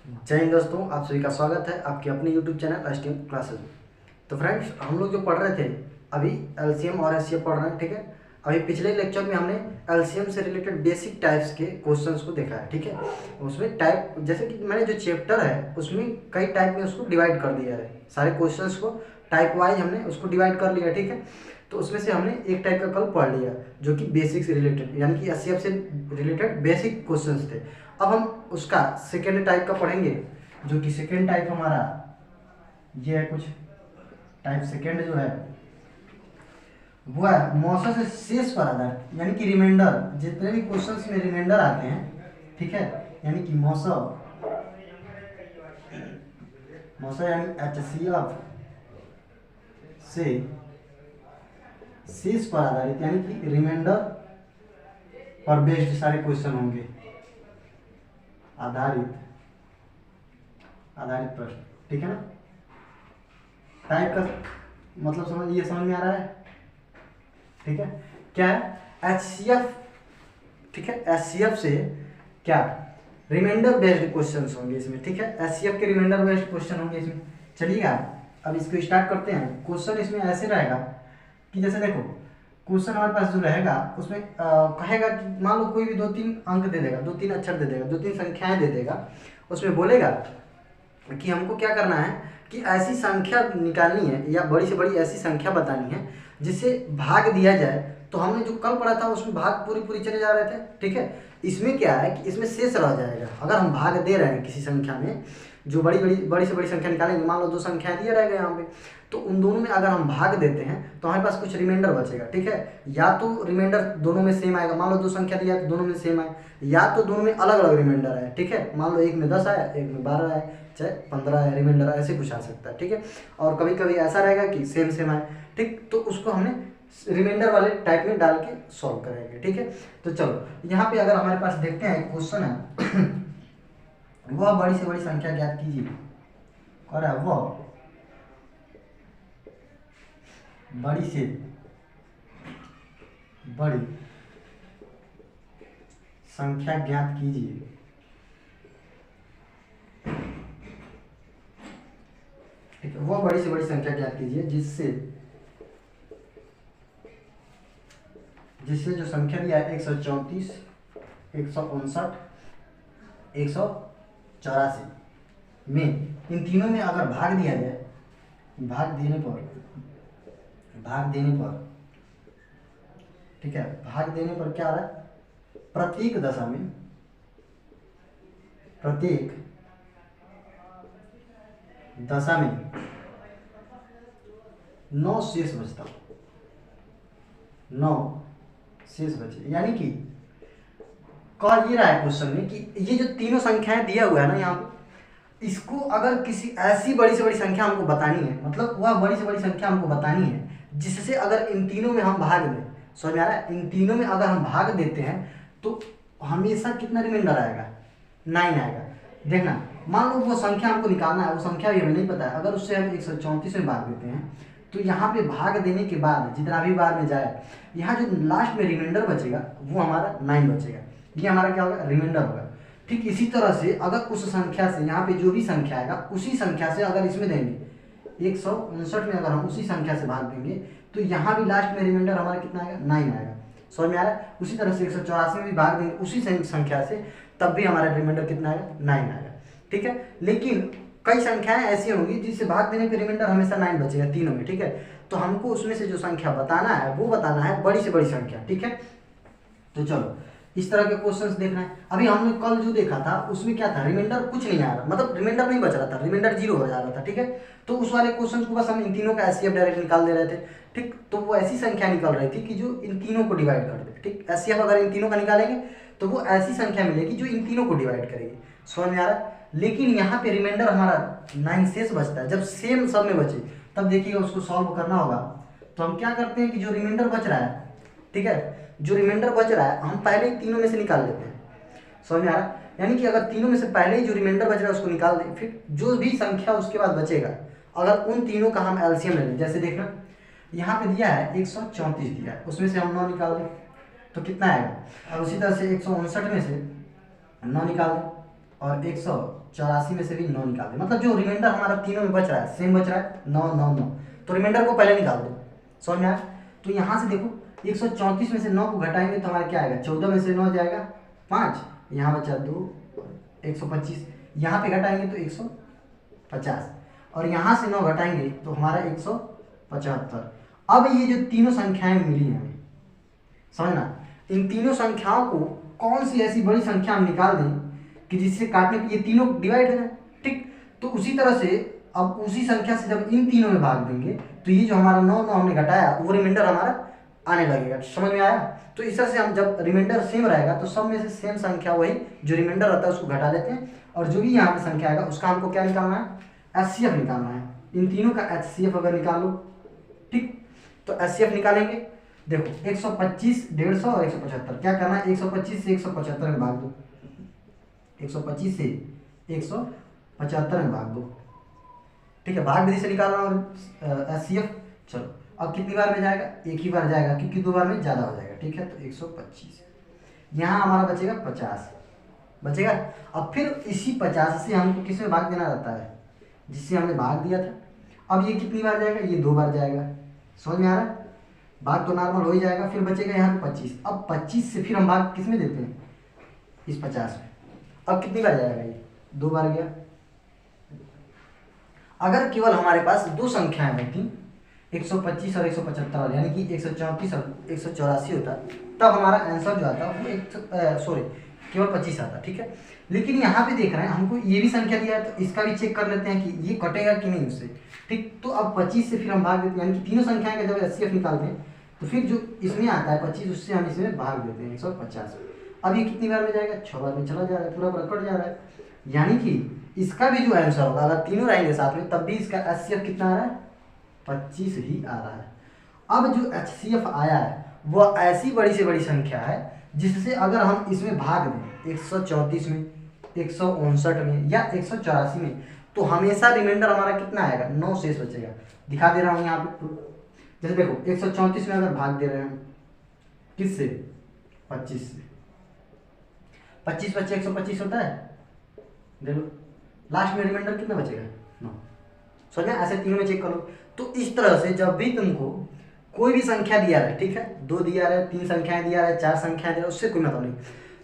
जय हिंद दोस्तों, आप सभी का स्वागत है आपके अपने YouTube चैनल एसटीएम क्लासेज में। तो फ्रेंड्स, हम लोग जो पढ़ रहे थे अभी एलसीएम और एचसीएफ पढ़ रहे हैं, ठीक है। अभी पिछले लेक्चर में हमने एलसीएम से रिलेटेड बेसिक टाइप्स के क्वेश्चंस को देखा है, ठीक है। उसमें टाइप जैसे कि मैंने जो चैप्टर है उसमें कई टाइप में उसको डिवाइड कर दिया है, सारे क्वेश्चंस को टाइप वाइज हमने उसको डिवाइड कर लिया, ठीक है। तो उसमें से हमने एक टाइप का कल पढ़ लिया जो कि बेसिक से रिलेटेड यानी कि एचसीएफ से रिलेटेड बेसिक क्वेश्चंस थे। अब हम उसका सेकेंड टाइप का पढ़ेंगे, जो कि सेकेंड टाइप हमारा ये है। कुछ टाइप सेकेंड जो है वो है मौसा से शेष पर आधारित, यानी कि रिमाइंडर। जितने भी क्वेश्चंस में रिमाइंडर आते हैं, ठीक है, यानी कि मौसा यानी एचसीएफ से शेष पर आधारित, यानी कि रिमाइंडर पर बेस्ड सारे क्वेश्चन होंगे। आधारित प्रश्न, ठीक है ना। टाइप का मतलब समझ में आ रहा है, ठीक है। क्या है एचसीएफ, ठीक है। एचसीएफ से क्या रिमाइंडर बेस्ड क्वेश्चंस होंगे इसमें, ठीक है। एचसीएफ के रिमाइंडर बेस्ड क्वेश्चन होंगे इसमें। चलिएगा अब इसको स्टार्ट करते हैं। क्वेश्चन इसमें ऐसे रहेगा कि जैसे देखो, क्वेश्चन हमारे पास जो रहेगा उसमें कहेगा कि मान लो कोई भी 2-3 अंक दे देगा, 2-3 अक्षर दे देगा, 2-3 संख्याएं दे देगा। उसमें बोलेगा कि हमको क्या करना है कि ऐसी संख्या निकालनी है या बड़ी से बड़ी ऐसी संख्या बतानी है जिसे भाग दिया जाए। तो हमने जो कल पढ़ा था उसमें भाग पूरी चले जा रहे थे, ठीक है। इसमें क्या है कि इसमें शेष रह जाएगा। अगर हम भाग दे रहे हैं किसी संख्या में, जो बड़ी से बड़ी संख्या निकालेंगे, मान लो 2 संख्याएं दिए रहेगा यहाँ पे, तो उन दोनों में अगर हम भाग देते हैं तो हमारे पास कुछ रिमाइंडर बचेगा, ठीक है। या तो रिमाइंडर दोनों में सेम आएगा, मान लो 2 संख्या दिया तो दोनों में सेम आए, या तो दोनों में अलग अलग रिमाइंडर है, ठीक है। मान लो एक में 10 आया, एक में 12 आया, चाहे 15 है, रिमाइंडर ऐसे कुछ आ सकता है, ठीक है। और कभी कभी ऐसा रहेगा कि सेम आए, ठीक। तो उसको हमने रिमाइंडर वाले टाइप में डाल के सॉल्व करेंगे, ठीक है। तो चलो यहाँ पे अगर हमारे पास देखते हैं क्वेश्चन है वह बड़ी से बड़ी संख्या ज्ञात कीजिए। और है वह बड़ी से बड़ी संख्या ज्ञात कीजिए। ठीक है, वह बड़ी से बड़ी संख्या ज्ञात कीजिए जिससे जो संख्या दिया है 134, 159, 184 में इन तीनों में अगर भाग दिया जाए, भाग देने पर, ठीक है, भाग देने पर क्या आ रहा है, प्रत्येक दशा में 9 शेष बचता, 9 शेष बचे। यानी कि कह ये रहा है क्वेश्चन में कि ये जो तीनों संख्याएं दिया हुआ है ना यहाँ पे, इसको अगर किसी ऐसी बड़ी से बड़ी संख्या हमको बतानी है, मतलब वह बड़ी से बड़ी संख्या हमको बतानी है जिससे अगर इन तीनों में हम भाग दें, समझ में आ रहा है, इन तीनों में अगर हम भाग देते हैं तो हमेशा कितना रिमाइंडर आएगा, 9 आएगा। देखना, मान लो वो संख्या हमको निकालना है, वो संख्या भी हमें नहीं पता है। अगर उससे हम 134 में भाग देते हैं तो यहाँ पे भाग देने के बाद जितना भी बार में जाए, यहाँ जो लास्ट में रिमाइंडर बचेगा वो हमारा 9 बचेगा। ये हमारा क्या होगा, रिमाइंडर होगा। ठीक इसी तरह से अगर उस संख्या से यहाँ पे जो भी संख्या आएगा उसी संख्या से अगर इसमें देंगे 159 में, अगर हम उसी संख्या से भाग देंगे तो यहाँ भी लास्ट में रिमाइंडर हमारा कितना आएगा, 9 आएगा। समझ में आ रहा है। उसी तरह से 184 में भी भाग देंगे उसी संख्या से, तब भी हमारा रिमाइंडर कितना आएगा, 9 आएगा, ठीक है। लेकिन कई संख्याएं ऐसी होंगी जिससे भाग देने पे रिमाइंडर हमेशा 9 बचेगा तीनों में, ठीक है। तो हमको उसमें से जो संख्या बताना है वो बताना है बड़ी से बड़ी संख्या, ठीक है। तो चलो इस तरह के क्वेश्चंस देखना है। अभी हमने कल जो देखा था उसमें क्या था, रिमाइंडर कुछ नहीं आ रहा, मतलब रिमाइंडर नहीं बच रहा था, रिमाइंडर 0 हो जा रहा था, ठीक है। तो उस वाले क्वेश्चन को बस हम इन तीनों का एचसीएफ डायरेक्ट निकाल दे रहे थे, ठीक। तो वो ऐसी संख्या निकल रही थी कि जो इन तीनों को डिवाइड कर दे, ठीक। एचसीएफ अगर इन तीनों का निकालेंगे तो वो ऐसी संख्या मिलेगी जो इन तीनों को डिवाइड करेगी। समझ में आ रहा है। लेकिन यहाँ पे रिमाइंडर हमारा 9 शेष बचता है। जब सेम सब में बचे तब देखिएगा उसको सॉल्व करना होगा। तो हम क्या करते हैं कि जो रिमाइंडर बच रहा है, ठीक है, जो रिमाइंडर बच रहा है हम पहले ही तीनों में से निकाल लेते हैं। समझ में आ रहा है। यानी कि अगर तीनों में से पहले ही जो रिमाइंडर बच रहा है उसको निकाल दें, फिर जो भी संख्या उसके बाद बचेगा अगर उन तीनों का हम एलसीएम ले लें। जैसे देखना यहाँ पे दिया है 134 दिया है, उसमें से हम 9 निकाल दें तो कितना आएगा। और उसी तरह से 159 में से 9 निकाल दें और 184 में से भी 9 निकाल दे, मतलब जो रिमाइंडर हमारा तीनों में बच रहा है सेम बच रहा है 9 9 9, तो रिमाइंडर को पहले निकाल दो। समझ में आया? तो यहाँ से देखो 134 में से 9 को घटाएंगे तो हमारा क्या आएगा, 14 में से 9 जाएगा 5, यहाँ बचा 2, 125, यहाँ पे घटाएंगे तो 150, और यहाँ से 9 घटाएंगे तो हमारा 175। अब ये जो तीनों संख्याएं मिली हैं हमें, समझना, इन तीनों संख्याओं को कौन सी ऐसी बड़ी संख्या हम निकाल दें कि जिससे काटने पे ये तीनों डिवाइड हो जाए। ठीक, तो उसी तरह से अब उसी संख्या से जब इन तीनों में भाग देंगे तो ये जो हमारा 9 9 हमने घटाया वो रिमाइंडर हमारा आने लगेगा। समझ में आया? तो इस तरह से हम जब रिमाइंडर सेम रहेगा तो सब में से सेम संख्या वही जो रिमाइंडर रहता है उसको घटा देते हैं, और जो भी यहाँ पे संख्या आएगा उसका हमको क्या निकालना है, HCF निकालना है। इन तीनों का HCF अगर निकालो, ठीक, तो HCF निकालेंगे। देखो 125, 150 और 175, क्या करना है, 125 से 175 में भाग दो, 125 से 175 में भाग दो। ठीक है, भाग विधि से निकालना और HCF। चलो अब कितनी बार में जाएगा, एक ही बार जाएगा क्योंकि 2 बार में ज़्यादा हो जाएगा। ठीक है, तो 125, यहाँ हमारा बचेगा 50 बचेगा। अब फिर इसी 50 से हमको किस में भाग देना रहता है, जिससे हमने भाग दिया था। अब ये कितनी बार जाएगा, ये 2 बार जाएगा। समझ में आ रहा है? भाग तो नॉर्मल हो ही जाएगा, फिर बचेगा यहाँ पे 25। अब 25 से फिर हम भाग किस में देते हैं, इस 50 में। अब कितनी बार जाएगा, ये 2 बार गया। अगर केवल हमारे पास दो संख्याएं होती 125 और 175 वाले, यानी कि 134 और 184 होता, तब हमारा आंसर जो आता वो केवल 25 आता। ठीक है, लेकिन यहाँ पे देख रहे हैं हमको ये भी संख्या दिया है, तो इसका भी चेक कर लेते हैं कि ये कटेगा कि नहीं उससे। ठीक, तो अब 25 से फिर हम भाग देते हैं, यानी कि तीनों संख्याएं का जब HCF निकालते हैं तो फिर जो इसमें आता है 25 उससे हम इसमें भाग देते हैं 150। अब ये कितनी बार में जाएगा, 6 बार में चला जा रहा है, पूरा पूरा कट जा रहा है। यानी कि इसका भी जो आंसर होगा, अगर तीनों रहेंगे साथ में, तब भी इसका HCF कितना आ रहा है, 25 ही आ रहा है। अब जो HCF आया है वह ऐसी बड़ी से बड़ी संख्या है जिससे अगर हम इसमें भाग दें 134 में, 159 में या 184 में, तो हमेशा रिमाइंडर हमारा कितना आएगा, 9 शेष बचेगा। दिखा दे रहा हूँ यहाँ पे, जैसे देखो 134 में अगर भाग दे रहे हैं हम किससे, 25 से, 25 बच्चे 125 होता है, देखो लास्ट में रिमाइंडर कितना बचेगा, 9। समझ में? ऐसे तीनों में चेक करो। तो इस तरह से जब भी तुमको कोई भी संख्या दिया रहा है, ठीक है, 2 दिया रहा है, 3 संख्याएं दिया रहा है, 4 संख्याएं दिया रहा है, उससे कोई मतलब नहीं,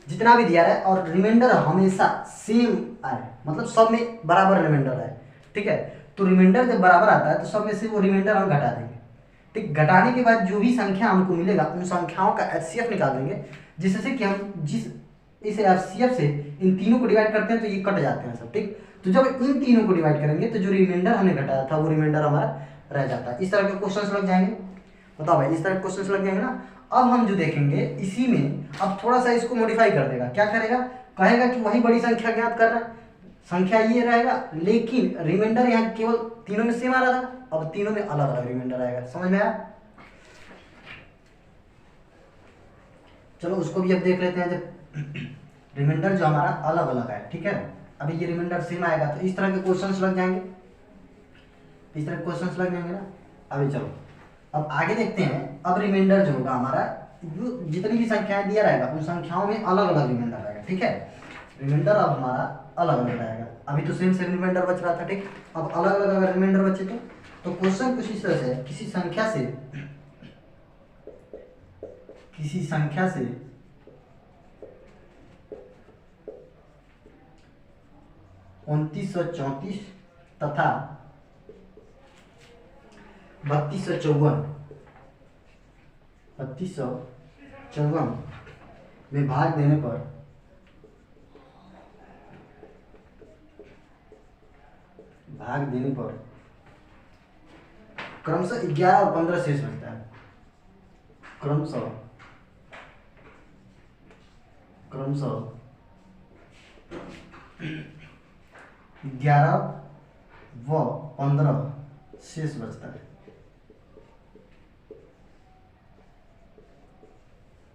जितना भी दिया रहा है और रिमाइंडर हमेशा सेम आए, मतलब सब में बराबर रिमाइंडर आए। ठीक है, तो रिमाइंडर जब बराबर आता है तो सब में से वो रिमाइंडर हम घटा देंगे। ठीक, घटाने के बाद जो भी संख्या हमको मिलेगा उन संख्याओं का HCF निकाल देंगे, जिससे कि हम जिस इस HCF से इन तीनों को डिवाइड करते हैं तो ये कट जाते हैं सब। ठीक, तो जब इन तीनों को डिवाइड करेंगे तो जो रिमाइंडर हमने घटाया था वो रिमाइंडर हमारा रह जाता है। इस तरह के क्वेश्चंस लग जाएंगे, बताओ भाई, इस तरह के क्वेश्चंस लग जाएंगे ना। अब हम जो देखेंगे इसी में अब थोड़ा सा इसको मॉडिफाई कर देगा, क्या करेगा, कहेगा कि वही बड़ी संख्या ज्ञात करना, संख्या ये रहेगा लेकिन रिमाइंडर यहाँ केवल तीनों में सेम आ रहा था, अब तीनों में अलग अलग रिमाइंडर आएगा। समझ में आया? चलो उसको भी अब देख लेते हैं। जब रिमाइंडर जो हमारा अलग अलग है, ठीक है, अभी ये रिमाइंडर सेम आएगा तो इस तरह के क्वेश्चंस लग जाएंगे, इस तरह के क्वेश्चंस लग जाएंगे ना। अभी चलो अब आगे देखते हैं। अब रिमाइंडर जो होगा हमारा, जो जितनी भी संख्याएं दिया रहेगा उन संख्याओं में अलग अलग रिमाइंडर रहेगा। ठीक है, रिमाइंडर अब हमारा अलग अलग रहेगा। अभी तो सेम सेम रिमाइंडर बच रहा था, ठीक, अब अलग अलग अगर रिमाइंडर बचे तो क्वेश्चन कुछ इस तरह से, किसी संख्या से 2934 तथा 3254 में भाग देने पर क्रमशः 11 और 15 शेष बचता है। क्रमशः 11 व 15 शेष बचता है,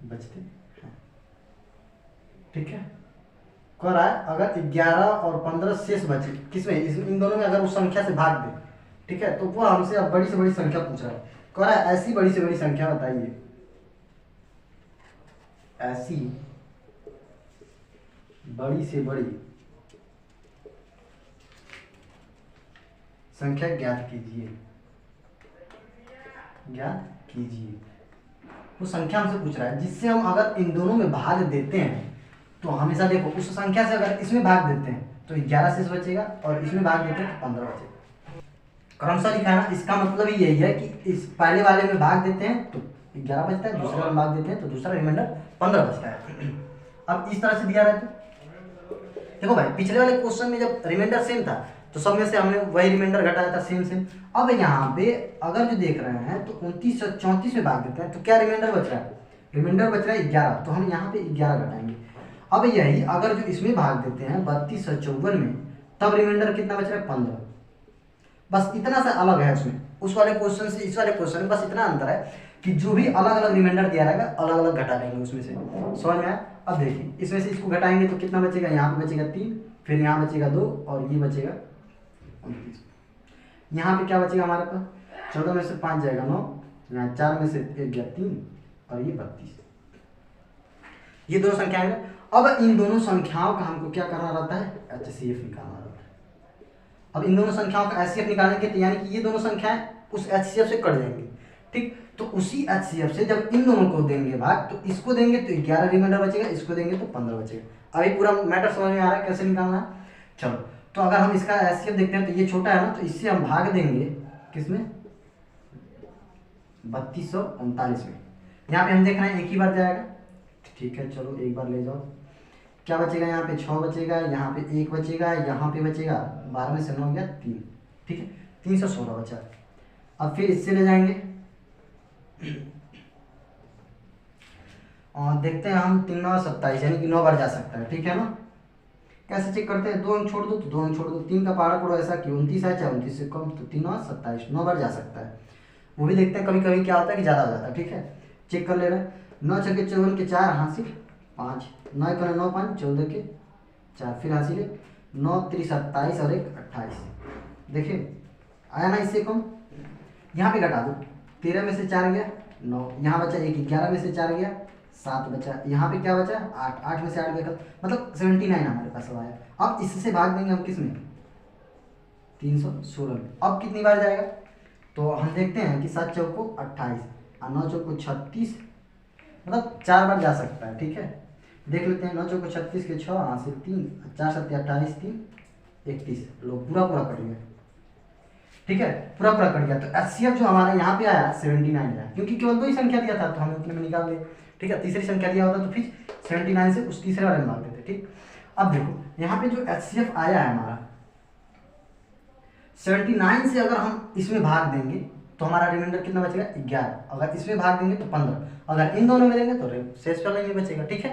बचते हैं। ठीक है, कह रहा है अगर 11 और 15 शेष बचे किसमें, इन दोनों में अगर उस संख्या से भाग दे, ठीक है, तो वो हमसे अब बड़ी से बड़ी संख्या पूछ रहा है। कह रहा है ऐसी बड़ी से बड़ी संख्या बताइए, ऐसी बड़ी से बड़ी संख्या ज्ञात कीजिए, ज्ञात कीजिए। वो संख्या हमसे पूछ रहा है जिससे हम अगर इन दोनों में भाग देते हैं तो हमेशा देखो उस संख्या से अगर इसमें भाग देते हैं तो 11 शेष बचेगा और इसमें भाग देते हैं तो 15 बचेगा। क्रमशः लिखा है ना, इसका मतलब ही यही है कि इस पहले वाले में भाग देते हैं तो 11 बचता है, दूसरे में भाग देते हैं तो दूसरा रिमाइंडर 15 बचता है। अब इस तरह से दिया रहता है। देखो भाई पिछले वाले क्वेश्चन में जब रिमाइंडर सेम था तो सब में से हमने वही रिमाइंडर घटाया था सेम सेम। अब यहाँ पे अगर जो देख रहे हैं तो 29 और 34 में भाग देते हैं तो क्या रिमाइंडर बच रहा है, रिमाइंडर बच रहा है 11, तो हम यहाँ पे 11 घटाएंगे। अब यही अगर जो इसमें भाग देते हैं 32 और 54 में तब रिमाइंडर कितना बच रहा है 15। बस इतना सा अलग है उसमें, उस वाले क्वेश्चन से इस वाले क्वेश्चन में बस इतना अंतर है कि जो भी अलग अलग रिमाइंडर दिया रहेगा अलग अलग घटा लेंगे उसमें से। समझ में आया? अब देखिए इसमें से इसको घटाएंगे तो कितना बचेगा, यहाँ पे बचेगा 3, फिर यहाँ बचेगा 2 और ये बचेगा 29। यहाँ पे क्या बचेगा हमारे पास, 14 में से 5 जाएगा 9, यहाँ 4 में से 1 गया 3 और ये 32। ये दोनों संख्याएं हैं। अब इन दोनों संख्याओं का हमको क्या करना रहता है, HCF निकालना रहता है। अब इन दोनों संख्याओं का HCF निकालेंगे तो यानी कि ये दोनों संख्याएं उस HCF से कट जाएंगी, ठीक। तो उसी HCF से जब इन दोनों को देंगे भाग तो इसको देंगे तो 11 रिमाइंडर बचेगा, इसको देंगे तो 15 बचेगा। अभी पूरा मैटर समझ में आ रहा है कैसे निकालना है। चलो तो अगर हम इसका HCF देखते हैं तो ये छोटा है ना, तो इससे हम भाग देंगे किसमें, 3239 में। यहाँ पे हम देख रहे हैं एक ही बार जाएगा, ठीक है चलो एक बार ले जाओ। क्या बचेगा, यहाँ पे 6 बचेगा, यहाँ पे 1 बचेगा, यहाँ पे बचेगा 12 में से 9 गया 3, ठीक है 316 बचा। अब फिर इससे ले जाएंगे और देखते हैं हम 3 9 27 यानी कि 9 बार जा सकता है, ठीक है ना। कैसे चेक करते हैं, 2 अंक छोड़ दो तो 2 अंक छोड़ दो, 3 का पहाड़ा पड़ो ऐसा कि 29 है चाहे 29 से कम, तो 3 9 27 9 बार जा सकता है। वो भी देखते हैं कभी कभी क्या होता है कि ज़्यादा हो जाता है, ठीक है चेक कर ले रहे हैं। 9 छक्के 54 के 4 हासिल 5, 9 का 9 5 14 के 4 फिर हासिल 9 3 27 और 1 28। देखिए आया ना इससे कम, यहाँ पे घटा दो, 13 में से 4 गया 9, यहाँ बचा 1, 11 में से 4 गया 7 बचा, यहाँ पे क्या बचा 8, 8 में से 8 गया, मतलब 79 हमारे पास आया। अब इससे भाग देंगे हम किस में, 316 में। अब कितनी बार जाएगा, तो हम देखते हैं कि 7 चौको 28 और 9 चौको 36, मतलब 4 बार जा सकता है, ठीक है देख लेते हैं। 9 चौको 36 के 6 हासिल 3, 4 7 28 3 31, लो पूरा पूरा कट गया, ठीक है पूरा पूरा कट गया। तो HCF जो हमारा यहाँ पे आया 79 आया, क्योंकि केवल 2 ही संख्या दिया था तो हम उतने में निकाल दिए, ठीक है। तीसरी संख्या दिया होता तो फिर 79 से उस तीसरे वाले में भाग देते, ठीक। अब देखो यहाँ पे जो HCF आया है हमारा 79 से अगर हम इसमें भाग देंगे तो हमारा रिमाइंडर कितना बचेगा 11, अगर इसमें भाग देंगे तो 15, अगर इन दोनों में देंगे तो शेष वाला नहीं बचेगा, ठीक है।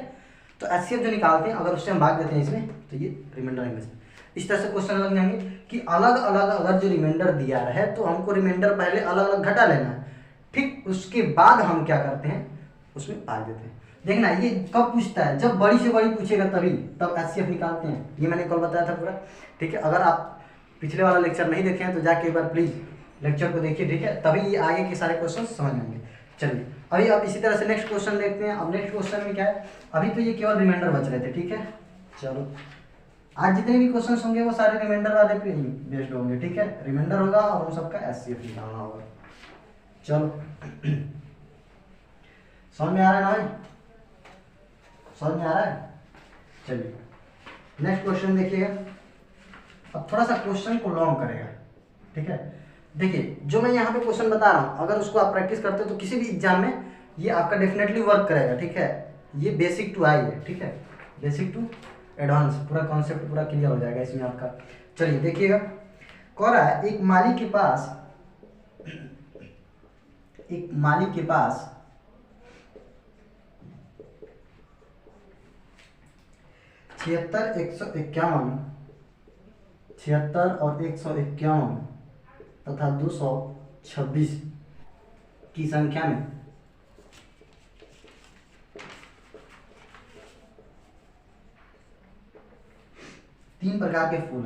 तो HCF जो निकालते हैं अगर उससे हम भाग देते हैं इसमें तो ये रिमाइंडर इनमें से। इस तरह से क्वेश्चन लग जाएंगे कि अलग अलग अगर जो रिमाइंडर दिया है तो हमको रिमाइंडर पहले अलग अलग घटा लेना है, ठीक। उसके बाद हम क्या करते हैं उसमें भाग देते हैं। देखना ये कब पूछता है, जब बड़ी से बड़ी पूछेगा तभी तब HCF निकालते हैं, ये मैंने कल बताया था पूरा, ठीक है। अगर आप पिछले वाला लेक्चर नहीं देखे हैं तो जाके एक बार प्लीज़ लेक्चर को देखिए, ठीक है, तभी ये आगे के सारे क्वेश्चन समझ आएंगे। चलिए अभी आप इसी तरह से नेक्स्ट क्वेश्चन देखते हैं। अब नेक्स्ट क्वेश्चन में क्या है, अभी तो ये केवल रिमाइंडर बच रहे थे, ठीक है। चलो आज जितने भी क्वेश्चन होंगे वो सारे रिमाइंडर वाले पे ही बेस्ड होंगे, ठीक है। रिमाइंडर होगा और उन सबका HCF निकालना होगा। चलो समझ में आ रहा है ना भाई, समझ में आ रहा है। चलिए नेक्स्ट क्वेश्चन देखिएगा। अब थोड़ा सा क्वेश्चन को लॉन्ग करेगा, ठीक है। देखिए जो मैं यहाँ पे क्वेश्चन बता रहा हूँ अगर उसको आप प्रैक्टिस करते हो तो किसी भी एग्जाम में ये आपका डेफिनेटली वर्क करेगा, ठीक है। ये बेसिक टू हाई है, ठीक है, बेसिक टू एडवांस पूरा कॉन्सेप्ट पूरा क्लियर हो जाएगा इसमें आपका। चलिए देखिएगा, कह रहा है एक माली के पास 76 और 151 तथा 226 की संख्या में तीन प्रकार के फूल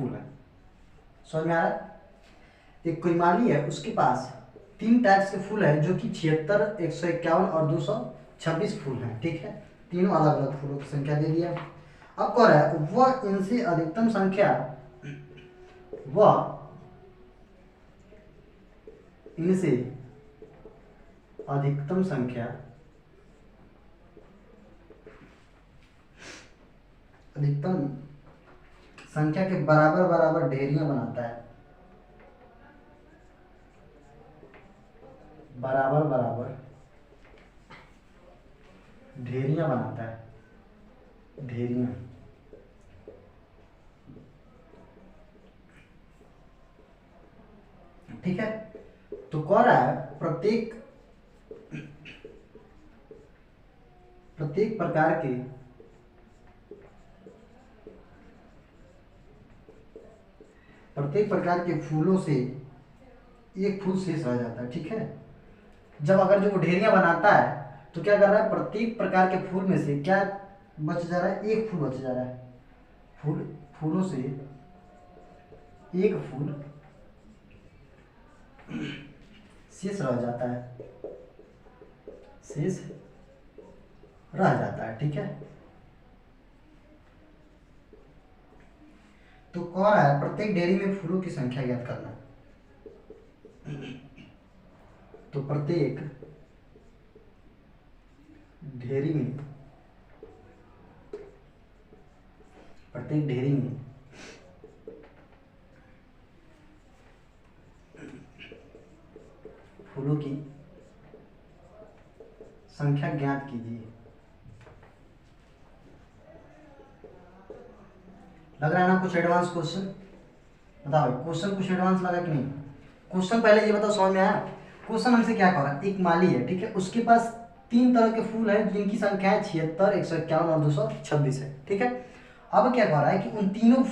हैं, समझ में आ रहा है। एक कोई माली है उसके पास 3 टाइप्स के फूल है जो कि 76 151 और 226 फूल हैं, ठीक है। तीनों अलग अलग फूलों की संख्या दे दिया। अब कह रहा है वह इनसे अधिकतम संख्या, वह इनसे अधिकतम संख्या, अधिकतम संख्या के बराबर बराबर ढेरियां बनाता है, बराबर बराबर ढेरियां बनाता है, ढेरियां। ठीक है, तो कह रहा है प्रत्येक प्रकार के फूलों से एक फूल शेष रह जाता है। ठीक है, जब अगर जो वो ढेरियां बनाता है तो क्या कर रहा है, प्रत्येक प्रकार के फूल में से क्या बच जा रहा है, एक फूल बच जा रहा है। फूलों से एक फूल शेष रह जाता है, शेष रह जाता है। ठीक है, तो कह रहा है प्रत्येक ढेरी में फूलों की संख्या ज्ञात करना। तो प्रत्येक ढेरी में फूलों की संख्या ज्ञात कीजिए। लग रहा है ना कुछ एडवांस क्वेश्चन? बताओ क्वेश्चन कुछ एडवांस लगा कि नहीं? क्वेश्चन पहले ये बताओ समझ में आया? क्वेश्चन हमसे क्या कह रहा है, एक माली है, ठीक है, उसके पास 3 तरह के फूल हैं जिनकी संख्याएं 76, 151 और 226 है। ठीक है, अब क्या कह रहा है कि उन तीनों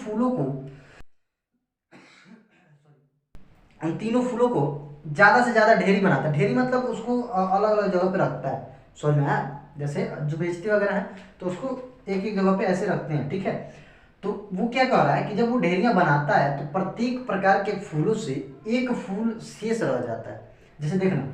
फूलों को ज्यादा से ज्यादा ढेरी बनाता है। ढेरी मतलब उसको अलग अलग जगह पे रखता है, समझ में आया? जैसे जो बेचते वगैरह है तो उसको एक एक जगह पे ऐसे रखते हैं। ठीक है, तो वो क्या कह रहा है कि जब वो ढेरियां बनाता है तो प्रत्येक प्रकार के फूलों से एक फूल शेष रह जाता है। जैसे देखना,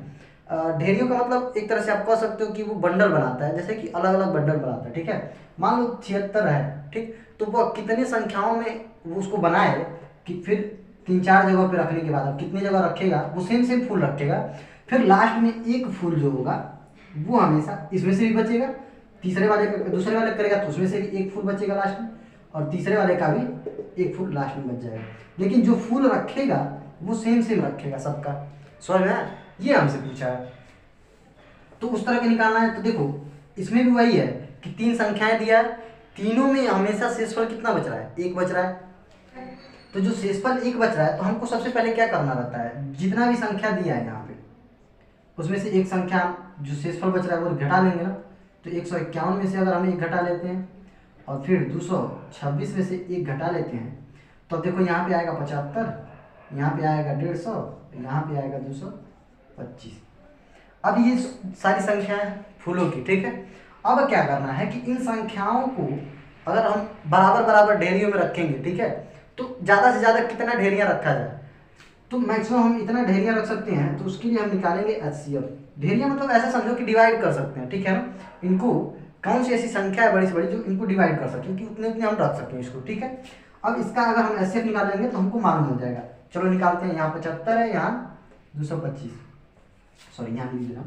ढेरियों का मतलब एक तरह से आप कह सकते हो कि वो बंडल बनाता है, जैसे कि अलग अलग बंडल बनाता है। ठीक है, मान लो 76 है, ठीक, तो वो कितनी संख्याओं में वो उसको बनाए कि फिर 3-4 जगह पे रखने के बाद अब कितनी जगह रखेगा, वो सेम फूल रखेगा, फिर लास्ट में एक फूल जो होगा वो हमेशा इसमें से भी बचेगा, दूसरे वाले करेगा तो उसमें से भी एक फूल बचेगा लास्ट में, और तीसरे वाले का भी एक फूल लास्ट में बच जाएगा। लेकिन जो फूल रखेगा वो सेम रखेगा सबका, समझ में? ये हमसे पूछा है, तो उस तरह के निकालना है। तो देखो इसमें भी वही है कि 3 संख्याएं दिया है, तीनों में हमेशा शेषफल कितना बच रहा है, 1 बच रहा है। तो जो शेषफल 1 बच रहा है तो हमको सबसे पहले क्या करना रहता है, जितना भी संख्या दिया है यहाँ पे उसमें से एक संख्या जो शेषफल बच रहा है वो घटा लेंगे ना। तो 151 में से अगर हम 1 घटा लेते हैं और फिर 226 में से 1 घटा लेते हैं तो देखो यहाँ पे आएगा 75, यहाँ पे आएगा 150, यहाँ पे आएगा 225। अब ये सारी संख्याएं फूलों की, ठीक है। अब क्या करना है कि इन संख्याओं को अगर हम बराबर बराबर ढेरियों में रखेंगे, ठीक है, तो ज़्यादा से ज़्यादा कितना ढेरियाँ रखा जाए, तो मैक्सिमम हम इतना ढेरियाँ रख सकते हैं। तो उसके लिए हम निकालेंगे HCF। ढेरियाँ मतलब ऐसा समझो कि डिवाइड कर सकते हैं, ठीक है ना। इनको कौन सी ऐसी संख्या है बड़ी से बड़ी जो इनको डिवाइड कर सकें कि उतने उतने हम रख सकें इसको, ठीक है। अब इसका अगर हम HCF निकालेंगे तो हमको मालूम हो जाएगा। चलो निकालते हैं। यहाँ 75 है, यहाँ 225, सॉरी यहाँ लिख देना,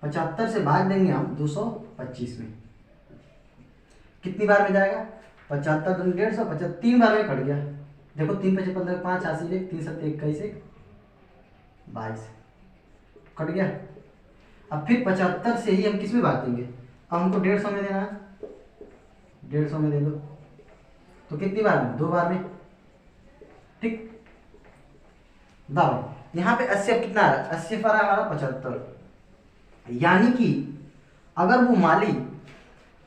75 से भाग देंगे हम 225 में, कितनी बार में जाएगा, 75 दूनी 150, 75 3 बार में कट गया। देखो 3 5 15 5 80 3 7 21 22 कट गया। अब फिर 75 से ही हम किस में भाग देंगे, अब हमको 150 में देना है, 150 में दे दो, तो कितनी बार में, 2 बार में, ठीक। दाओ यहाँ पे 80 कितना आ रहा है, 80 आ रहा है हमारा 75। यानी कि अगर वो माली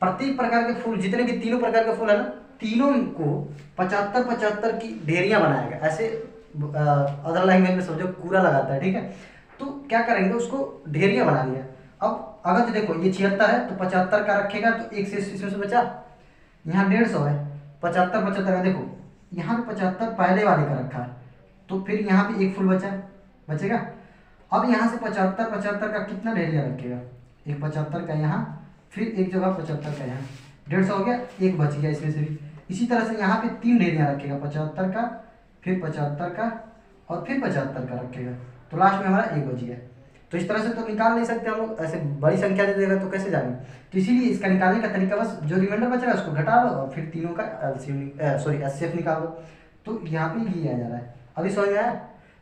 प्रत्येक प्रकार के फूल, जितने भी तीनों प्रकार के फूल है ना, तीनों को 75-75 की ढेरियां बनाएगा। ऐसे अदर लैंग्वेज में समझो कूड़ा लगाता है, ठीक है। तो क्या करेंगे, उसको ढेरियां बना दिया। अब अगर तो देखो ये 76 है तो 75 का रखेगा तो एक से इसमें से बचा, यहाँ 150 है, 75 का देखो यहाँ पे 75 पहले वाले का रखा है, तो फिर यहाँ पे एक फूल बचेगा। अब यहाँ से 75 का कितना ढेरिया रखेगा, एक 75 का यहाँ, फिर एक जगह 75 का यहाँ, 150 हो गया, एक बच गया इसमें से भी। इसी तरह से यहाँ पे 3 ढेरियाँ रखेगा, 75 का, फिर 75 का और फिर 75 का रखेगा, तो लास्ट में हमारा एक बच गया। तो इस तरह से तो निकाल नहीं सकते हम लोग, ऐसे बड़ी संख्या दे देगा तो कैसे जाएंगे। तो इसीलिए इसका निकालने का तरीका बस जो रिमाइंडर बच रहा है उसको घटा लो और फिर तीनों का एचसीएफ निकाल लो। तो यहाँ पे ये आ जा रहा है, अभी समझ में आया।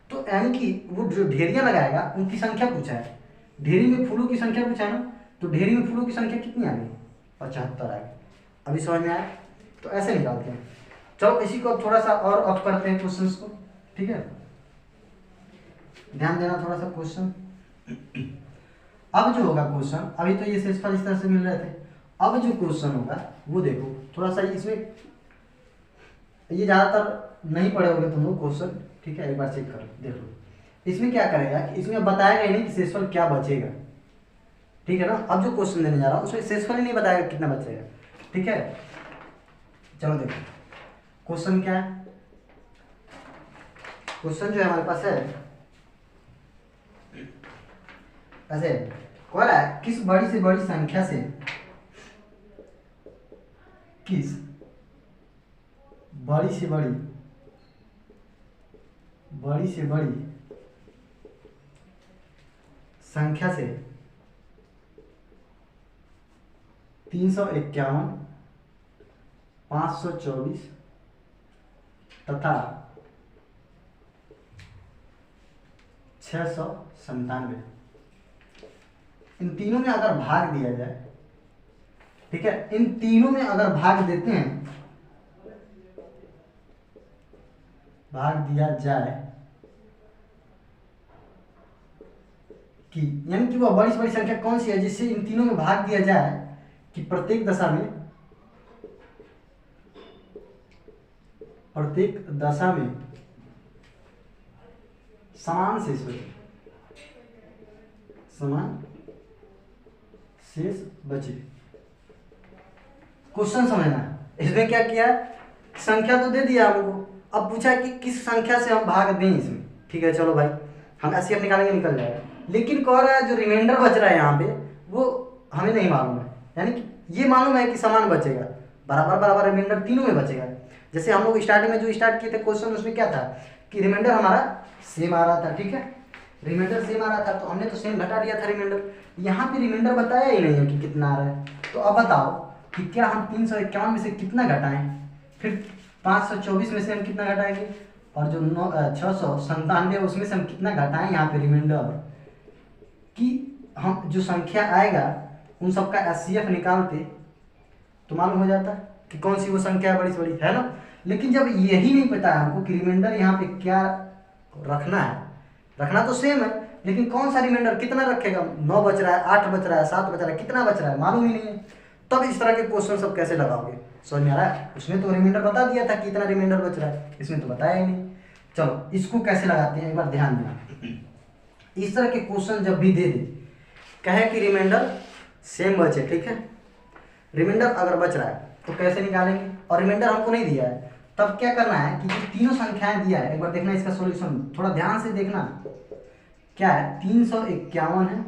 तो यानी कि वो जो ढेरियाँ लगाएगा उनकी संख्या पूछा है, ढेरी में फूलों की संख्या पूछा है ना, तो ढेरी में फूलों की संख्या कितनी आ गई, 75 आ गई। अभी समझ में आया। तो ऐसे निकालते हैं। चलो इसी को थोड़ा सा और ऑफ करते हैं क्वेश्चंस को, ठीक है, ध्यान देना थोड़ा सा क्वेश्चन। अब जो होगा क्वेश्चन, अभी तो ये शेषफल इस तरह से मिल रहे थे, अब जो क्वेश्चन होगा वो देखो थोड़ा सा, इसमें ये ज़्यादातर नहीं पढ़े होगे तुम लोग क्वेश्चन, ठीक है, एक बार चेक करो देख लो। इसमें क्या करेगा कि इसमें बताएगा ही नहीं कि शेषफल क्या बचेगा, ठीक है ना। अब जो क्वेश्चन देने जा रहा हूँ उसमें शेषफल ही नहीं बताएगा कितना बचेगा, ठीक है। चलो देखो क्वेश्चन क्या है। क्वेश्चन जो है हमारे पास है ऐसे, कह रहा है किस बड़ी से बड़ी संख्या से, किस बड़ी से बड़ी संख्या से 351, 524 तथा 697, इन तीनों में अगर भाग दिया जाए, ठीक है, इन तीनों में अगर भाग देते हैं, भाग दिया जाए कि, यानी कि वह बड़ी से बड़ी संख्या कौन सी है जिससे इन तीनों में भाग दिया जाए कि प्रत्येक दशा में समान शेष बचे। क्वेश्चन समझना, इसमें क्या किया, संख्या तो दे दिया हमको, अब पूछा कि किस संख्या से हम भाग दें इसमें, ठीक है। चलो भाई हम एचसीएफ निकालेंगे, निकल जाएगा, लेकिन कह रहा है जो रिमाइंडर बच रहा है यहाँ पे वो हमें नहीं मालूम है, यानी कि ये मालूम है कि समान बचेगा, बराबर रिमाइंडर तीनों में बचेगा। जैसे हम लोग स्टार्टिंग में जो स्टार्ट किए थे क्वेश्चन, उसमें क्या था कि रिमाइंडर हमारा सेम आ रहा था, ठीक है, रिमाइंडर सेम आ रहा था तो हमने तो सेम घटा दिया था रिमाइंडर। यहाँ पे रिमाइंडर बताया ही नहीं है कि कितना आ रहा है। तो अब बताओ कि क्या हम 351 में से कितना घटाएं, फिर 524 में से हम कितना घटाएंगे, और जो 697 उसमें से हम कितना घटाएं यहाँ पे रिमाइंडर, कि हम जो संख्या आएगा उन सबका एचसीएफ निकालते तो मालूम हो जाता कि कौन सी वो संख्या बड़ी से बड़ी है ना। लेकिन जब यही नहीं पता है हमको कि रिमाइंडर यहाँ पे क्या रखना है, रखना तो सेम है लेकिन कौन सा रिमाइंडर कितना रखेगा, 9 बच रहा है, 8 बच रहा है, 7 बच रहा है, कितना बच रहा है मालूम ही नहीं है। तब इस तरह के क्वेश्चन सब कैसे लगाओगे, समझ में आ रहा है। उसने तो रिमाइंडर बता दिया था कि इतना रिमाइंडर बच रहा है, इसमें तो बताया ही नहीं। चलो इसको कैसे लगाते हैं एक बार ध्यान देना। इस तरह के क्वेश्चन जब भी दे दे, कहे कि रिमाइंडर सेम बचे, ठीक है, रिमाइंडर अगर बच रहा है तो कैसे निकालेंगे, और रिमाइंडर हमको नहीं दिया है तब क्या करना है कि जो तीनों संख्याएं दिया है एक बार देखना, इसका सॉल्यूशन थोड़ा ध्यान से देखना। क्या है, 351 है,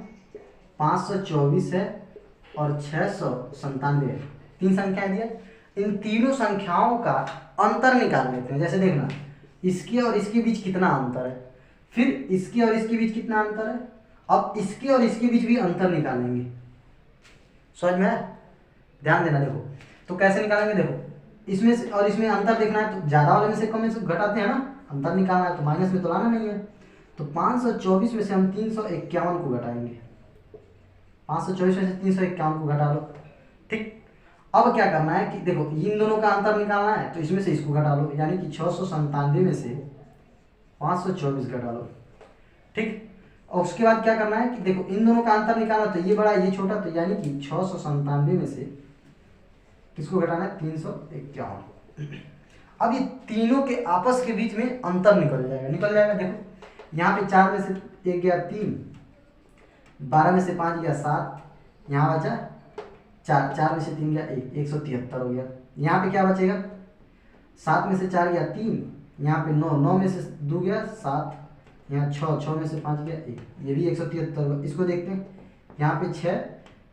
524 है और 697 है, 3 संख्याएं दिया। इन तीनों संख्याओं का अंतर निकाल लेते हैं। जैसे देखना इसके और इसके बीच कितना अंतर है, फिर इसके और इसके बीच कितना अंतर है, अब इसके और इसके बीच भी अंतर निकालेंगे। समझ में, ध्यान देना। देखो तो कैसे निकालेंगे, देखो इसमें से और इसमें अंतर देखना है तो ज़्यादा वाले में से कम में से घटाते हैं ना, अंतर निकालना है तो माइनस में तो लाना नहीं है। तो 524 में से हम 351 को घटाएंगे, 524 में से 351 को घटा लो, ठीक। अब क्या करना है कि देखो इन दोनों का अंतर निकालना है तो इसमें से इसको घटा लो, यानी कि 697 में से 524 घटा लो, ठीक। और उसके बाद क्या करना है कि देखो इन दोनों का अंतर निकालना, तो ये बड़ा ये छोटा, तो यानी कि 697 में से किसको घटाना है, 351। अब ये तीनों के आपस के बीच में अंतर निकल जाएगा। देखो यहाँ पे 4 में से 1 गया 3, 12 में से 5 गया 7, यहाँ बचा 4, 4 में से 3 गया 1, 173 हो गया। यहाँ पे क्या बचेगा, 7 में से 4 गया 3, यहाँ पे 9, 9 में से 2 गया 7, यहाँ 6, 6 में से 5 गया 1, ये भी 173 होगा। इसको देखते हैं, यहाँ पे 6,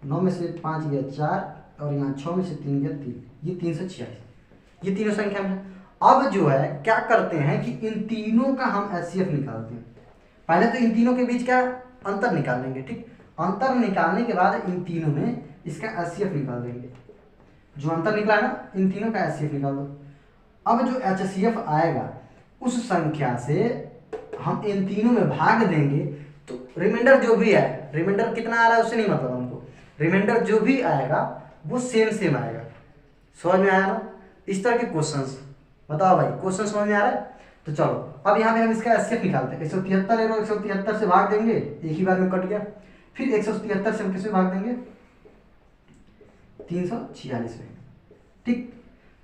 9 में से 5 गया 4, और यहाँ 6 में से 3 गया 3, ये 346, ये तीनों संख्या में। अब जो है क्या करते हैं कि इन तीनों का हम एचसीएफ निकालते हैं। पहले तो इन तीनों के बीच का अंतर निकाल लेंगे, ठीक। अंतर निकालने के बाद इन तीनों में इसका एचसीएफ निकाल देंगे। जो अंतर निकला है ना, इन तीनों का एचसीएफ निकाल दो। अब जो एचसीएफ आएगा उस संख्या से हम इन तीनों में भाग देंगे, तो रिमाइंडर जो भी है, रिमाइंडर कितना आ रहा है उससे नहीं मतलब हमको, रिमाइंडर जो भी आएगा वो सेम आएगा। समझ में आया ना? इस तरह के क्वेश्चंस बताओ भाई, क्वेश्चन समझ में आ रहा है? तो चलो अब यहाँ पे हम इसका एचसीएफ निकालते हैं। 173 एरो 173 से भाग देंगे, एक ही बार में कट गया। फिर 173 से हम किसमें भाग देंगे? 346 में, ठीक।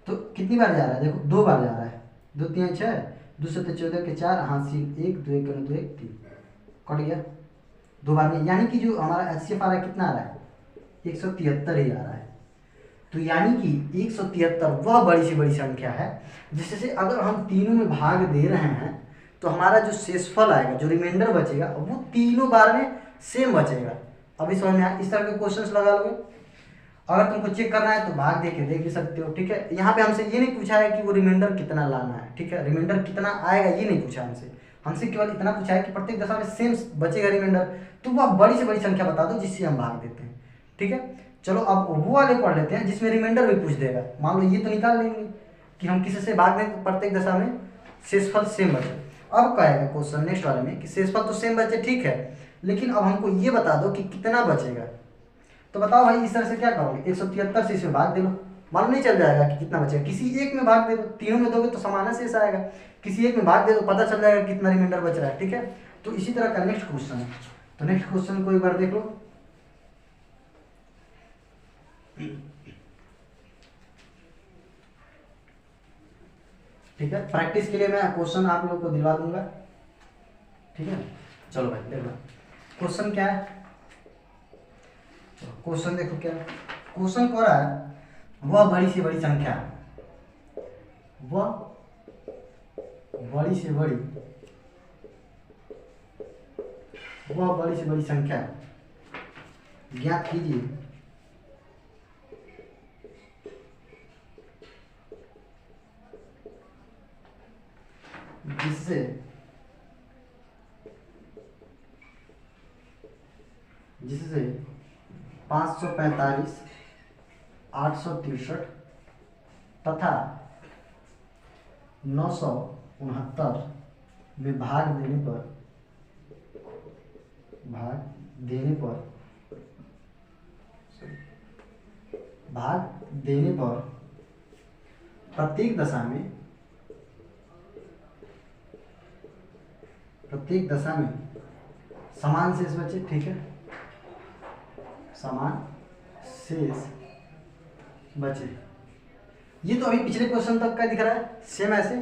तो कितनी बार जा रहा है? देखो 2 बार जा रहा है, 2 3 6, 2 7 14 के 4, हाँ 1 2 1 2 1 3, कट गया 2 बार में। यानी कि जो हमारा एचसीएफ आ रहा है कितना आ रहा है? 173 ही आ रहा है। तो यानी कि 173 वह बड़ी से बड़ी संख्या है जिससे अगर हम तीनों में भाग दे रहे हैं तो हमारा जो शेषफल आएगा, जो रिमाइंडर बचेगा, वो तीनों बार में सेम बचेगा। अभी समझ में आया? इस तरह के क्वेश्चंस लगा लोगे। अगर तुमको चेक करना है तो भाग दे के देख भी सकते हो, ठीक है। यहाँ पे हमसे ये नहीं पूछा है कि वो रिमाइंडर कितना लाना है, ठीक है। रिमाइंडर कितना आएगा ये नहीं पूछा हमसे केवल इतना पूछा है कि प्रत्येक दशा में सेम बचेगा रिमाइंडर, तो वह बड़ी से बड़ी संख्या बता दो जिससे हम भाग देते हैं, ठीक है। चलो अब वो वाले पढ़ लेते हैं जिसमें रिमाइंडर भी पूछ देगा। मान लो ये तो निकाल लेंगे कि हम किसी से भाग दें, प्रत्येक दशा में शेषफल सेम बचे। अब कहेगा क्वेश्चन नेक्स्ट वाले में कि शेषफल तो सेम बचे, ठीक है, लेकिन अब हमको ये बता दो कि कितना बचेगा। तो बताओ भाई, इस तरह से क्या करोगे? 173 से इसमें भाग दे लो, मालूम नहीं चल जाएगा कि कितना बचेगा। किसी एक में भाग दे दो, तीनों में दोगे तो समान शेष आएगा, किसी एक में भाग दे दो पता चल जाएगा कितना रिमाइंडर बच रहा है, ठीक है। तो इसी तरह का नेक्स्ट क्वेश्चन है। तो नेक्स्ट क्वेश्चन को एक बार देख लो। ठीक है, प्रैक्टिस के लिए मैं क्वेश्चन आप लोग को दिलवा दूंगा, ठीक है। चलो भाई देख लो क्वेश्चन क्या है। क्वेश्चन देखो क्या है। क्वेश्चन कह रहा है वह बड़ी से बड़ी संख्या, वह बड़ी से बड़ी, वह बड़ी से बड़ी संख्या ज्ञात कीजिए जिससे 545, 863 तथा 969 में भाग देने पर प्रत्येक दशा में समान शेष बचे, ठीक है, समान शेष बचे। ये तो अभी पिछले क्वेश्चन तक का दिख रहा है, सेम ऐसे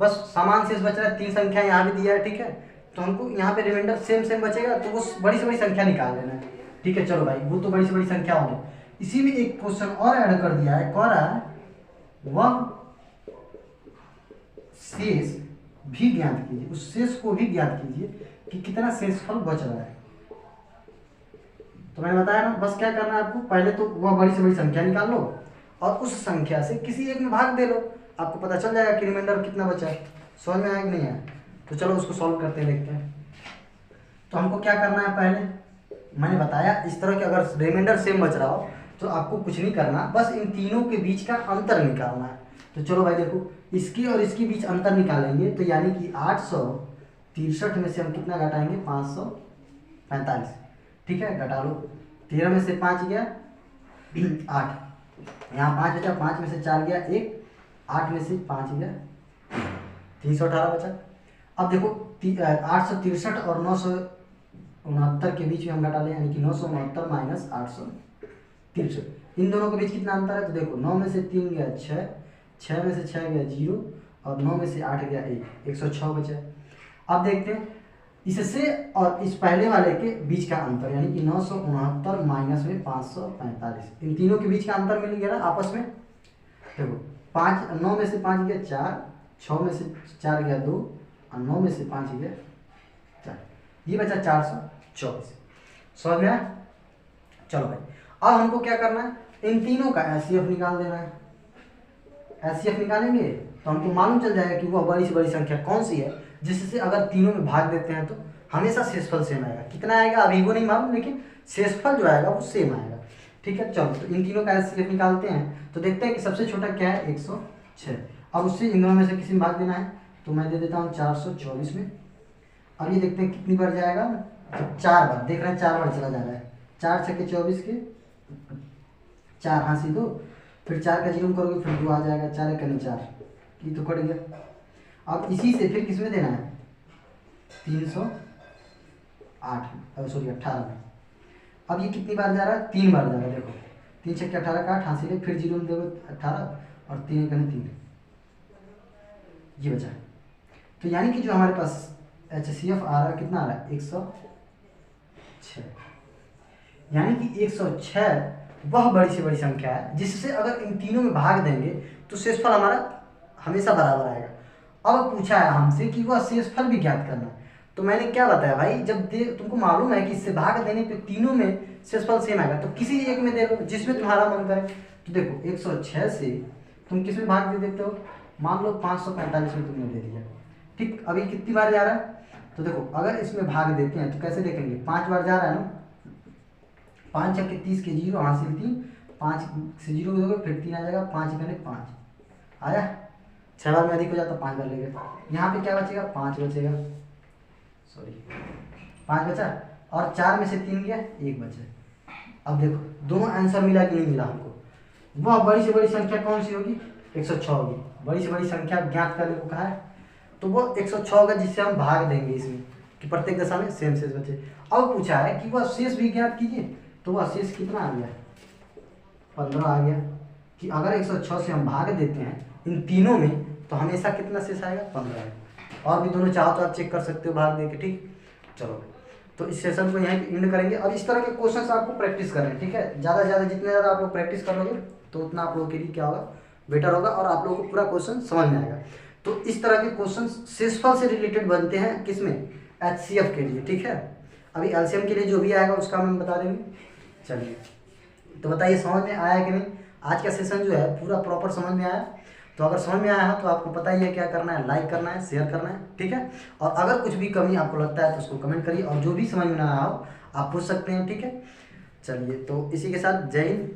बस समान शेष बच रहा है। 3 संख्या यहाँ भी दिया है, ठीक है। तो हमको यहाँ पे रिमाइंडर सेम बचेगा, तो वो बड़ी से बड़ी संख्या निकाल लेना है, ठीक है। चलो भाई, वो तो बड़ी से बड़ी संख्या होगी। इसी में एक क्वेश्चन और ऐड कर दिया है, कह रहा है वह शेष भी ज्ञात कीजिए, उस शेष को भी ज्ञात कीजिए कि कितना शेषफल बच रहा है। तो मैंने बताया ना, बस क्या करना है आपको, पहले तो वह बड़ी से बड़ी संख्या निकाल लो और उस संख्या से किसी एक में भाग दे लो, आपको पता चल जाएगा कि रिमाइंडर कितना बचा है। समझ में आया कि नहीं आया? तो चलो उसको सॉल्व करते देखते हैं। तो हमको क्या करना है, पहले मैंने बताया इस तरह के अगर रिमाइंडर सेम बच रहा हो तो आपको कुछ नहीं करना, बस इन तीनों के बीच का अंतर निकालना है। तो चलो भाई देखो, इसकी और इसके बीच अंतर निकालेंगे, तो यानी कि 863 में से हम कितना घटाएंगे? 545, ठीक है, घटा लो। 13 में से 5 गया 8, यहाँ 5 बचा, 5 में से 4 गया 1, 8 में से 5 गया 318 बचा। अब देखो 863 और 969 के बीच में हम घटा लें, यानी कि 969 माइनस 863, इन दोनों के बीच कितना अंतर है? तो देखो 9 में से 3 गया 6, 6 में से 6 गया 0 और 9 में से 8 गया 1, 106 बचा। अब देखते हैं इससे और इस पहले वाले के बीच का अंतर, यानी कि 969 माइनस में 545, इन तीनों के बीच का अंतर मिल गया ना आपस में। देखो 9 में से 5 गया 4, 6 में से 4 गया 2 और 9 में से 5 गया 4, ये बचा 424। समझ में आया? चलो भाई, अब हमको क्या करना है, इन तीनों का एचसीएफ निकाल देना है। एचसीएफ निकालेंगे तो हमको मालूम चल जाएगा कि वह बड़ी से बड़ी संख्या कौन सी है जिससे अगर तीनों में भाग देते हैं तो हमेशा शेषफल सेम आएगा। कितना आएगा अभी वो नहीं मालूम, लेकिन शेषफल जो आएगा वो सेम आएगा। ठीक है, चलो तो इन तीनों का एचसीएफ निकालते हैं। तो देखते हैं कि सबसे छोटा क्या है, 106। अब उससे इन दोनों में से किसी में भाग देना है, तो मैं दे देता हूँ 424 में। अब ये देखते हैं कितनी बार जाएगा, तो 4 बार। देख रहे हैं 4 बार चला जा रहा है। 4 छक्के 24 के 4 हाँसी 2, फिर 4 का जीरो करोगे फिर 2 आ जाएगा, 4 एक 4, ये तो कट गया। अब इसी से फिर किसमें देना है, 308 सॉरी 18 में। अब ये कितनी बार जा रहा है, 3 बार जा रहा है। देखो 3 छक्के 18 का 8 हाँसी ले, फिर जीरो में देखो 18 और 3 एक 3, ये बचा। तो यानी कि जो हमारे पास एचसीएफ आ रहा है कितना आ रहा है, 106। यानी कि 106 वह बड़ी से बड़ी संख्या है जिससे अगर इन तीनों में भाग देंगे तो शेषफल हमारा हमेशा बराबर आएगा। अब पूछा है हमसे कि वह शेषफल भी ज्ञात करना है। तो मैंने क्या बताया भाई, जब तुमको मालूम है कि इससे भाग देने पे तीनों में शेषफल सेम आएगा, तो किसी एक में दे लो जिसमें तुम्हारा मन करे। तो देखो 106 से तुम किस में भाग दे देते हो, मान लो 545 में तुमने दे दिया। ठीक, अभी कितनी बार जा रहा है, तो देखो अगर इसमें भाग देते हैं तो कैसे देखेंगे, 5 बार जा रहा है ना, 5 छक्के 30 के जीरो हासिल 3, 5 से जीरो दोगे फिर 3 आ जाएगा, 5 करने 5 आया। 6 बार में अधिक हो जाता 5 बार लेंगे, यहाँ पे क्या बचेगा, 5 बचेगा, सॉरी 5 बचा, और 4 में से 3 गया, 1 बचे। अब देखो दोनों आंसर मिला कि नहीं मिला हमको, वह बड़ी से बड़ी संख्या कौन सी होगी, 106 होगी। बड़ी से बड़ी संख्या ज्ञात करने को कहा है, तो वो 106 होगा जिससे हम भाग देंगे इसमें कि प्रत्येक दशा में सेम शेष बचे। अब पूछा है कि वह शेष भी ज्ञात कीजिए, तो वह शेष कितना आ गया, 15 आ गया। कि अगर 106 से हम भाग देते हैं इन तीनों में तो हमेशा कितना शेष आएगा, 15 है। और भी दोनों चाहो तो आप चेक कर सकते हो भाग दे के। ठीक, चलो तो इस सेशन को यहीं पे एंड करेंगे। अब इस तरह के क्वेश्चंस आपको प्रैक्टिस करने हैं, ठीक है। ज़्यादा से ज़्यादा जितने ज़्यादा आप लोग प्रैक्टिस कर लोगे तो उतना आप लोगों के लिए क्या होगा, बेटर होगा और आप लोगों को पूरा क्वेश्चन समझ में आएगा। तो इस तरह के क्वेश्चन शेषफल से रिलेटेड बनते हैं, किसमें, एचसीएफ के लिए। ठीक है, अभी एलसीएम के लिए जो भी आएगा उसका हम बता देंगे। चलिए तो बताइए समझ में आया कि नहीं। आज का सेशन जो है पूरा प्रॉपर समझ में आया। तो अगर समझ में आया है तो आपको पता ही है क्या करना है, लाइक करना है, शेयर करना है। ठीक है, और अगर कुछ भी कमी आपको लगता है तो उसको कमेंट करिए, और जो भी समझ में ना आया हो आप पूछ सकते हैं। ठीक है, चलिए तो इसी के साथ जय हिंद।